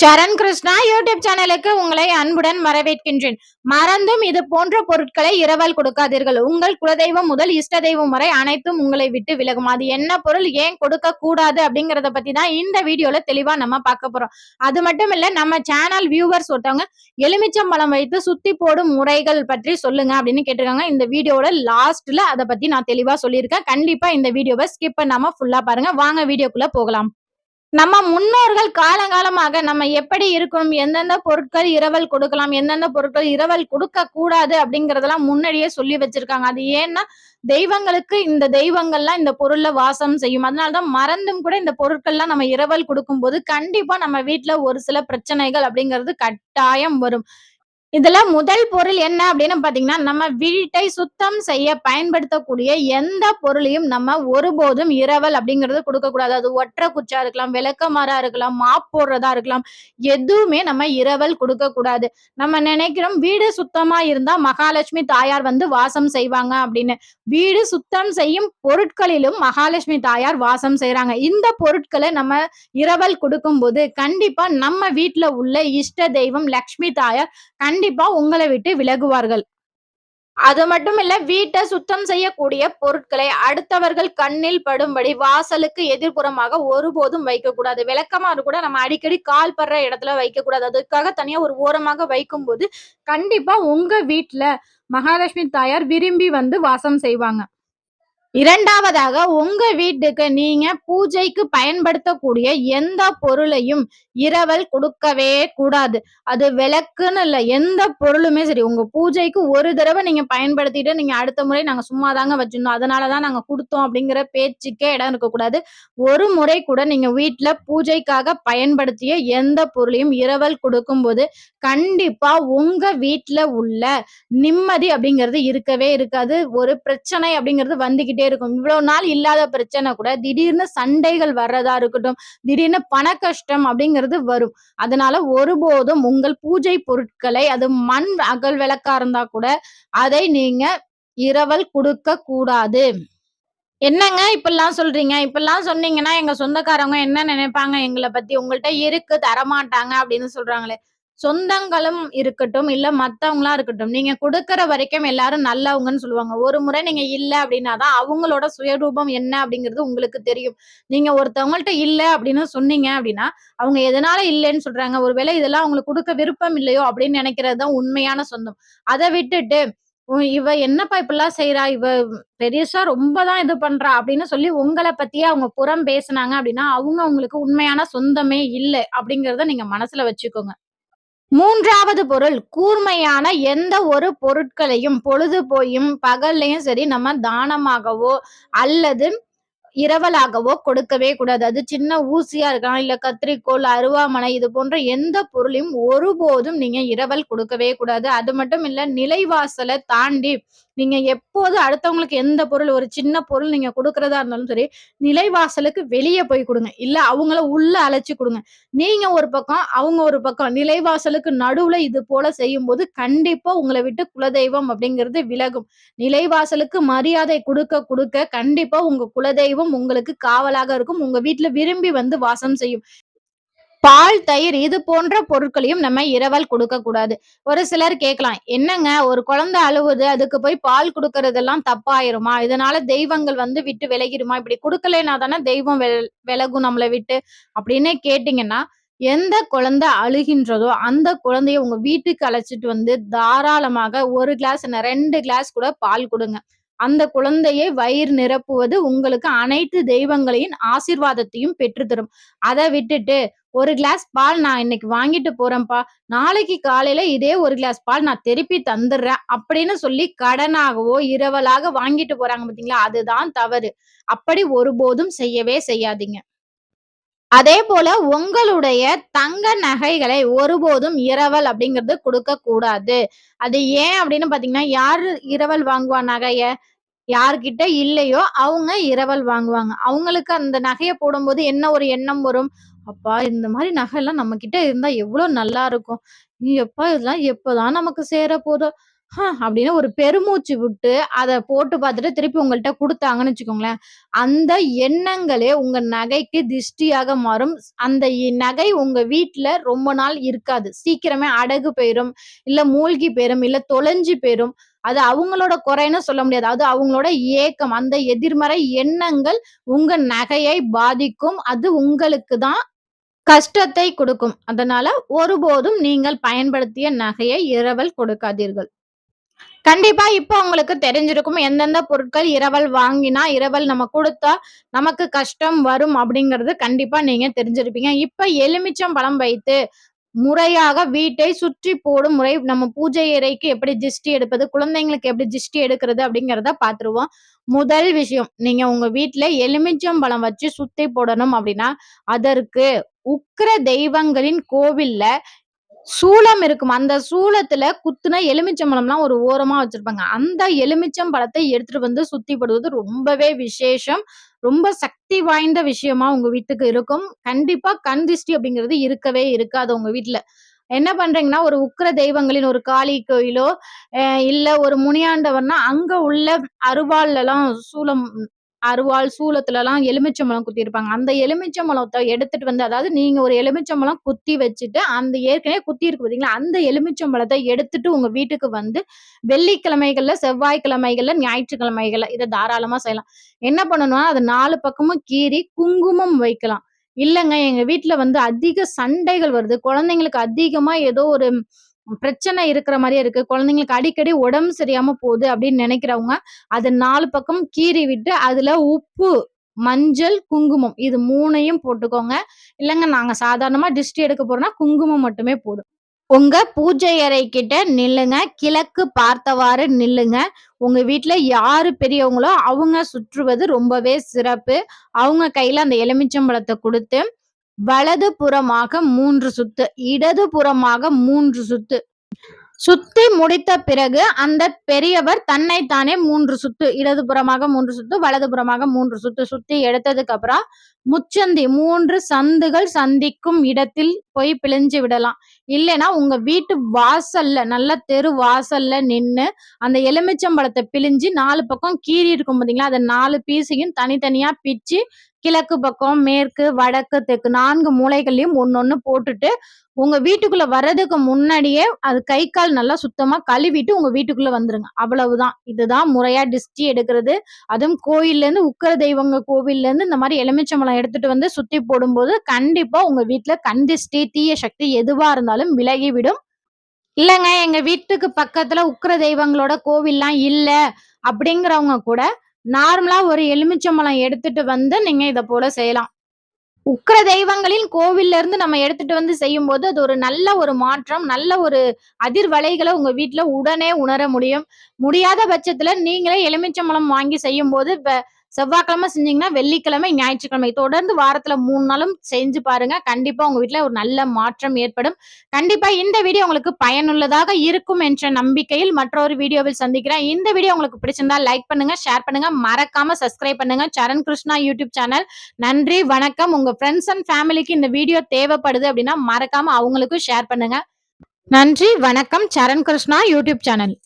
சரண் Krishna YouTube சேனலுக்கு உங்களை அன்புடன் வரவேற்கின்றேன். மறந்தும் இது போன்ற பொருட்களை இரவல் கொடுக்காதீர்கள். உங்கள் குலதெய்வம் முதல் இஷ்ட தெய்வம் வரை அனைத்தும் உங்களை விட்டு விலகும். அது என்ன பொருள், ஏன் கொடுக்க கூடாது அப்படிங்கறத பத்தி தான் இந்த வீடியோல தெளிவா நம்ம பார்க்க போறோம். அது மட்டும் இல்ல, நம்ம சேனல் வியூவர்ஸ் ஒருத்தவங்க எலுமிச்சம்பழம் வைத்து சுத்தி போடும் முறைகள் பற்றி சொல்லுங்க அப்படின்னு கேட்டிருக்காங்க. இந்த வீடியோட லாஸ்ட்ல அதை பத்தி நான் தெளிவா சொல்லியிருக்கேன். கண்டிப்பா இந்த வீடியோவை ஸ்கிப் பண்ணாம ஃபுல்லா பாருங்க. வாங்க வீடியோக்குள்ள போகலாம். நம்ம முன்னோர்கள் காலங்காலமாக நம்ம எப்படி இருக்கணும், எந்தெந்த பொருட்கள் இரவல் கொடுக்கலாம், எந்தெந்த பொருட்கள் இரவல் கொடுக்க கூடாது அப்படிங்கறதெல்லாம் முன்னாடியே சொல்லி வச்சிருக்காங்க. அது ஏன்னா தெய்வங்களுக்கு இந்த தெய்வங்கள்லாம் இந்த பொருள்ல வாசம் செய்யும். அதனாலதான் மறந்தும் கூட இந்த பொருட்கள்லாம் நம்ம இரவல் கொடுக்கும் போது கண்டிப்பா நம்ம வீட்டுல ஒரு சில பிரச்சனைகள் அப்படிங்கிறது கட்டாயம் வரும். இதுல முதல் பொருள் என்ன அப்படின்னு பாத்தீங்கன்னா, நம்ம வீட்டை சுத்தம் செய்ய பயன்படுத்தக்கூடிய எந்த பொருளையும் நம்ம ஒருபோதும் இரவல் அப்படிங்கிறது கொடுக்கக்கூடாது. அது ஒற்றை குச்சா இருக்கலாம், விளக்கமாறா இருக்கலாம், மாப் போடுறதா இருக்கலாம், எதுவுமே நம்ம இரவல் கொடுக்கக்கூடாது. நம்ம நினைக்கிறோம் வீடு சுத்தமா இருந்தா மகாலட்சுமி தாயார் வந்து வாசம் செய்வாங்க அப்படின்னு. வீடு சுத்தம் செய்யும் பொருட்களிலும் மகாலட்சுமி தாயார் வாசம் செய்றாங்க. இந்த பொருட்களை நம்ம இரவல் கொடுக்கும்போது கண்டிப்பா நம்ம வீட்டுல உள்ள இஷ்ட தெய்வம் லக்ஷ்மி தாயார் கண்டிப்பா உங்களை விட்டு விலகுவார்கள். அது மட்டும் இல்ல, வீட்டை சுத்தம் செய்யக்கூடிய பொருட்களை அடுத்தவர்கள் கண்ணில் படும்படி வாசலுக்கு எதிர்ப்புறமாக ஒருபோதும் வைக்கக்கூடாது. விளக்கமாறு கூட நம்ம அடிக்கடி கால் படுற இடத்துல வைக்கக்கூடாது. அதுக்காக தனியா ஒரு ஓரமாக வைக்கும்போது கண்டிப்பா உங்க வீட்டுல மகாலட்சுமி தாயார் விரும்பி வந்து வாசம் செய்வாங்க. இரண்டாவதாக, உங்க வீட்டுக்கு நீங்க பூஜைக்கு பயன்படுத்தக்கூடிய எந்த பொருளையும் இரவல் கொடுக்கவே கூடாது. அது விளக்குன்னு இல்ல, எந்த பொருளுமே சரி, உங்க பூஜைக்கு ஒரு தடவை நீங்க பயன்படுத்திட்டு நீங்க அடுத்த முறை நாங்க சும்மா தாங்க வச்சிருந்தோம், அதனாலதான் நாங்க கொடுத்தோம் அப்படிங்கிற பேச்சுக்கே இடம் இருக்கக்கூடாது. ஒரு முறை கூட நீங்க வீட்டுல பூஜைக்காக பயன்படுத்திய எந்த பொருளையும் இரவல் கொடுக்கும்போது கண்டிப்பா உங்க வீட்டுல உள்ள நிம்மதி அப்படிங்கிறது இருக்கவே இருக்காது. ஒரு பிரச்சனை அப்படிங்கிறது வந்துகிட்டே இருக்கும். இவ்வளவு நாள் இல்லாத பிரச்சனை கூட திடீர்னு சண்டைகள் வர்றதா இருக்கட்டும், திடீர்னு பண கஷ்டம் அப்படிங்கிறது வரும். அதனால ஒருபோதும் உங்கள் பூஜை பொருட்களை, அது மண் அகல் விளக்கா இருந்தா கூட அதை நீங்க இரவல் கொடுக்க கூடாது. என்னங்க இப்படிலாம் சொல்றீங்க? இப்படிலாம் சொன்னீங்கன்னா எங்க சொந்தக்காரங்க என்ன நினைப்பாங்க எங்கள பத்தி? உங்கள்ட்ட இருக்கு தரமாட்டாங்க அப்படின்னு சொல்றாங்களே. சொந்தங்களும் இருக்கட்டும், இல்ல மத்தவங்களா இருக்கட்டும், நீங்க குடுக்குற வரைக்கும் எல்லாரும் நல்லவங்கன்னு சொல்லுவாங்க. ஒரு முறை நீங்க இல்ல அப்படின்னா தான் அவங்களோட சுயரூபம் என்ன அப்படிங்கிறது உங்களுக்கு தெரியும். நீங்க ஒருத்தவங்கள்ட்ட இல்ல அப்படின்னு சொன்னீங்க அப்படின்னா, அவங்க எதனால இல்லன்னு சொல்றாங்க? ஒருவேளை இதெல்லாம் அவங்களுக்கு குடுக்க விருப்பம் இல்லையோ அப்படின்னு நினைக்கிறது தான் உண்மையான சொந்தம். அத விட்டுட்டு, இவ என்னப்பா இப்படிலாம் செய்றா? இவ பெருசா ரொம்ப தான் இது பண்றா அப்படின்னு சொல்லி உங்கள பத்தியே அவங்க புறம் பேசுனாங்க அப்படின்னா, அவங்க உங்களுக்கு உண்மையான சொந்தமே இல்ல அப்படிங்கிறத நீங்க மனசுல வச்சுக்கோங்க. 3வது பொருள், கூர்மையான எந்த ஒரு பொருட்களையும் பொழுது போயும் பகல்லையும் சரி நம்ம தானமாகவோ அல்லது இரவலாகவோ கொடுக்கவே கூடாது. அது சின்ன ஊசியா இருக்கலாம், இல்ல கத்தரிக்கோல், அருவாமனை இது போன்ற எந்த பொருளையும் ஒருபோதும் நீங்க இரவல் கொடுக்கவே கூடாது. அது மட்டும் இல்ல, நிலைவாசல தாண்டி நீங்க எப்போது அடுத்தவங்களுக்கு எந்த பொருள், ஒரு சின்ன பொருள் நீங்க குடுக்கிறதா இருந்தாலும் சரி, நிலைவாசலுக்கு வெளிய போய் குடுங்க. இல்ல அவங்கள உள்ள அழைச்சு குடுங்க. நீங்க ஒரு பக்கம், அவங்க ஒரு பக்கம், நிலைவாசலுக்கு நடுவுல இது போல செய்யும்போது கண்டிப்பா உங்கள விட்டு குலதெய்வம் அப்படிங்கிறது விலகும். நிலைவாசலுக்கு மரியாதை குடுக்க குடுக்க கண்டிப்பா உங்க குலதெய்வம் உங்களுக்கு காவலாக இருக்கும். உங்க வீட்ல விரும்பி வந்து வாசம் செய்யும். பால், தயிர் இது போன்ற பொருட்களையும் நம்ம இரவல் கொடுக்கக் கூடாது. ஒரு சிலர் கேட்கலாம், என்னங்க ஒரு குழந்தை அழுவுது, அதுக்கு போய் பால் குடுக்கறதெல்லாம் தப்பாயிருமா? இதனால தெய்வங்கள் வந்து விட்டு விலகிருமா? இப்படி குடுக்கலைன்னா தானே தெய்வம் விலகும் நம்மள விட்டு அப்படின்னு கேட்டீங்கன்னா, எந்த குழந்தை அழுகின்றதோ அந்த குழந்தைய உங்க வீட்டுக்கு அழைச்சிட்டு வந்து தாராளமாக 1 கிளாஸ் என்ன 2 கிளாஸ் கூட பால் குடுங்க. அந்த குழந்தையை வயிறு நிரப்புவது உங்களுக்கு அனைத்து தெய்வங்களின் ஆசீர்வாதத்தையும் பெற்று தரும். அத விட்டுட்டு, "1 கிளாஸ் பால் நான் இன்னைக்கு வாங்கிட்டு போறேன்ப்பா. நாளைக்கு காலையில இதே 1 கிளாஸ் பால் நான் திருப்பி தந்துடுறேன்." அப்படின்னு சொல்லி கடனாகவோ, இரவலாக வாங்கிட்டு போறாங்க பார்த்தீங்களா? அதுதான் தவறு. அப்படி ஒருபோதும் செய்யவே செய்யாதீங்க. அதேபோல உங்களுடைய தங்க நகைகளை ஒருபோதும் இரவல் அப்படிங்கிறது குடுக்கக் கூடாது. அது ஏன் அப்படின்னு பார்த்தீங்கன்னா, யாரு இரவல் வாங்குவா நகைய? யார்கிட்ட இல்லையோ அவங்க இரவல் வாங்குவாங்க. அவங்களுக்கு அந்த நகைய போடும்போது என்ன ஒரு எண்ணம் வரும்? அப்பா இந்த மாரி நகைலாம் நம்ம கிட்ட இருந்தா எவ்ளோ நல்லா இருக்கும். எப்பா இதெல்லாம் எப்பதான் நமக்கு சேரப்போதோ? அப்படின்னு ஒரு பெருமூச்சு விட்டு அத போட்டு பார்த்துட்டு திருப்பி உங்கள்ட்ட குடுத்தாங்கன்னு வச்சுக்கோங்களேன், அந்த எண்ணங்களே உங்க நகைக்கு திஷ்டியாக மாறும். அந்த நகை உங்க வீட்ல ரொம்ப நாள் இருக்காது. சீக்கிரமே அடகு போயிரும், இல்ல மூழ்கி போயிரும், இல்ல தொலைஞ்சு போயிரும். அது அவங்களோட குறைன்னு சொல்ல முடியாது. அது அவங்களோட ஏக்கம். அந்த எதிர்மறை எண்ணங்கள் உங்க நகையை பாதிக்கும். அது உங்களுக்கு தான் கஷ்டத்தை கொடுக்கும். அதனால ஒருபோதும் நீங்கள் பயன்படுத்திய நகையை இரவல் கொடுக்காதீர்கள். கண்டிப்பா இப்ப உங்களுக்கு தெரிஞ்சிருக்கும். எந்தெந்த பொருட்கள் இரவல் வாங்கினா, இரவல் நம்ம குடுத்தா, நமக்கு கஷ்டம் வரும் அப்படிங்கிறது கண்டிப்பா நீங்க தெரிஞ்சிருப்பீங்க. இப்ப எலுமிச்சம் பழம் வைத்து, முறையாக வீட்டை சுற்றி போடும் முறை, நம்ம பூஜை அறைக்கு எப்படி திஷ்டி எடுப்பது, குழந்தைங்களுக்கு எப்படி திஷ்டி எடுக்கிறது அப்படிங்கிறத பார்த்துருவோம். முதல் விஷயம், நீங்க உங்க வீட்ல எலுமிச்சம் பழம் வச்சு சுத்தி போடணும் அப்படின்னா, அதற்கு உக்கிர தெய்வங்களின் கோவில்ல சூலம் இருக்கும். அந்த சூலத்துல குத்துன எலுமிச்சம்பழம்லாம் ஒரு ஓரமா வச்சிருப்பாங்க. அந்த எலுமிச்சம் பழத்தை எடுத்துட்டு வந்து சுத்தி போடுவது ரொம்பவே விசேஷம். ரொம்ப சக்தி வாய்ந்த விஷயமா உங்க வீட்டுக்கு இருக்கும். கண்டிப்பா கண் திஷ்டி அப்படிங்கிறது இருக்கவே இருக்காது உங்க வீட்ல. என்ன பண்றீங்கன்னா, ஒரு உக்கிர தெய்வங்களின் ஒரு காளி கோயிலோ, அ இல்ல ஒரு முனியாண்டவர்னா, அங்க உள்ள அருவாள்லலாம் சூலம் அருவாள், சூலத்துலலாம் எலுமிச்சம்பழம் குத்தியிருப்பாங்க. அந்த எலுமிச்சம்பழத்த எடுத்துட்டு வந்து அதாவது நீங்க ஒரு எலுமிச்சம்பழம் குத்தி வச்சுட்டு, அந்த ஏற்கனவே குத்தி இருக்கு பார்த்தீங்களா, அந்த எலுமிச்சம்பழத்த எடுத்துட்டு உங்க வீட்டுக்கு வந்து வெள்ளிக்கிழமைகள்ல, செவ்வாய்க்கிழமைகள்ல, ஞாயிற்றுக்கிழமைகள்ல இத தாராளமா செய்யலாம். என்ன பண்ணணும்னா, அத 4 பக்கமும் கீறி குங்குமம் வைக்கலாம். இல்லங்க எங்க வீட்ல வந்து அதிக சண்டைகள் வருது. குழந்தைங்களுக்கு அதிகமா ஏதோ ஒரு பிரச்சனை இருக்கிற மாரியே இருக்கு. குழந்தைங்களுக்கு அடிக்கடி உடம்பு சரியாம போகுது அப்படின்னு நினைக்கிறவங்க, அத 4 பக்கம் கீறி விட்டு, அதுல உப்பு, மஞ்சள், குங்குமம் இது 3யும் போட்டுக்கோங்க. இல்லங்க நாங்க சாதாரணமா டிஷ்டி எடுக்க போறோம்னா, குங்குமம் மட்டுமே போதும். உங்க பூஜை அறை கிட்ட நில்லுங்க. கிழக்கு பார்த்தவாறு நில்லுங்க. உங்க வீட்ல யாரு பெரியவங்களோ, அவங்க சுற்றுவது ரொம்பவே சிறப்பு. அவங்க கையில அந்த எலுமிச்சம்பழத்த குடுத்து, வலது புறமாக 3 சுத்து, இடது புறமாக 3 சுத்து. சுத்தி முடித்த பிறகு அந்த பெரியவர் தன்னைத்தானே 3 சுத்து, இடதுபுறமாக 3 சுத்து, வலதுபுறமாக 3 சுத்து சுத்தி எடுத்ததுக்கு அப்புறம், முச்சந்தி 3 சந்துகள் சந்திக்கும் இடத்தில் போய் பிழிஞ்சு விடலாம். இல்லைன்னா உங்க வீட்டு வாசல்ல, நல்ல தெரு வாசல்ல நின்னு, அந்த எலுமிச்சம்பழத்த பிழிஞ்சு 4 பக்கம் கீறி இருக்கும் பார்த்தீங்களா, அத 4 பீஸையும் தனித்தனியா பிச்சு, கிழக்கு பக்கம், மேற்கு, வடக்கு, தெற்கு 4 மூலைகள்லயும் ஒண்ணொண்ணு போட்டுட்டு, உங்க வீட்டுக்குள்ள வர்றதுக்கு முன்னாடியே அது கை, கால் நல்லா சுத்தமா கழுவிட்டு உங்க வீட்டுக்குள்ள வந்துருங்க. அவ்வளவுதான். இதுதான் முறையா டிஸ்டி எடுக்கிறது. அதுவும் கோயில்லேருந்து உக்கிர தெய்வங்க கோவில்லேருந்து இந்த மாரி எலுமிச்சம்பழம் எடுத்துட்டு வந்து சுத்தி போடும்போது, கண்டிப்பா உங்க வீட்ல கண் திஷ்டி, தீய சக்தி எதுவா இருந்தாலும் விலகிவிடும். இல்லங்க எங்க வீட்டுக்கு பக்கத்துல உக்கிர தெய்வங்களோட கோவில்லாம் இல்ல, அப்படிங்கிறவங்க கூட நார்மலா ஒரு எலுமிச்சம்பழம் எடுத்துட்டு வந்து நீங்க இத போல செய்யலாம். உக்கிர தெய்வங்களின் கோவில்ல இருந்து நம்ம எடுத்துட்டு வந்து செய்யும்போது, அது ஒரு நல்ல ஒரு மாற்றம், நல்ல ஒரு அதிர்வலைகள உங்க வீட்ல உடனே உணர முடியும். முடியாத பட்சத்துல நீங்களே எலுமிச்சம்பழம் வாங்கி செய்யும்போது, இப்ப செவ்வாய்க்கிழமை செஞ்சீங்கன்னா, வெள்ளிக்கிழமை, ஞாயிற்றுக்கிழமை தொடர்ந்து வாரத்துல 3 நாளும் செஞ்சு பாருங்க. கண்டிப்பா உங்க வீட்ல ஒரு நல்ல மாற்றம் ஏற்படும். கண்டிப்பா இந்த வீடியோ உங்களுக்கு பயனுள்ளதாக இருக்கும் என்ற நம்பிக்கையில் மற்றொரு வீடியோவில் சந்திக்கிறேன். இந்த வீடியோ உங்களுக்கு பிடிச்சிருந்தா லைக் பண்ணுங்க, ஷேர் பண்ணுங்க, மறக்காம சப்ஸ்கிரைப் பண்ணுங்க. சரண் கிருஷ்ணா யூடியூப் சேனல். நன்றி, வணக்கம். உங்க ஃப்ரெண்ட்ஸ் அண்ட் ஃபேமிலிக்கு இந்த வீடியோ தேவைப்படுது அப்படின்னா, மறக்காம அவங்களுக்கும் ஷேர் பண்ணுங்க. நன்றி, வணக்கம். சரண் கிருஷ்ணா யூடியூப் சேனல்.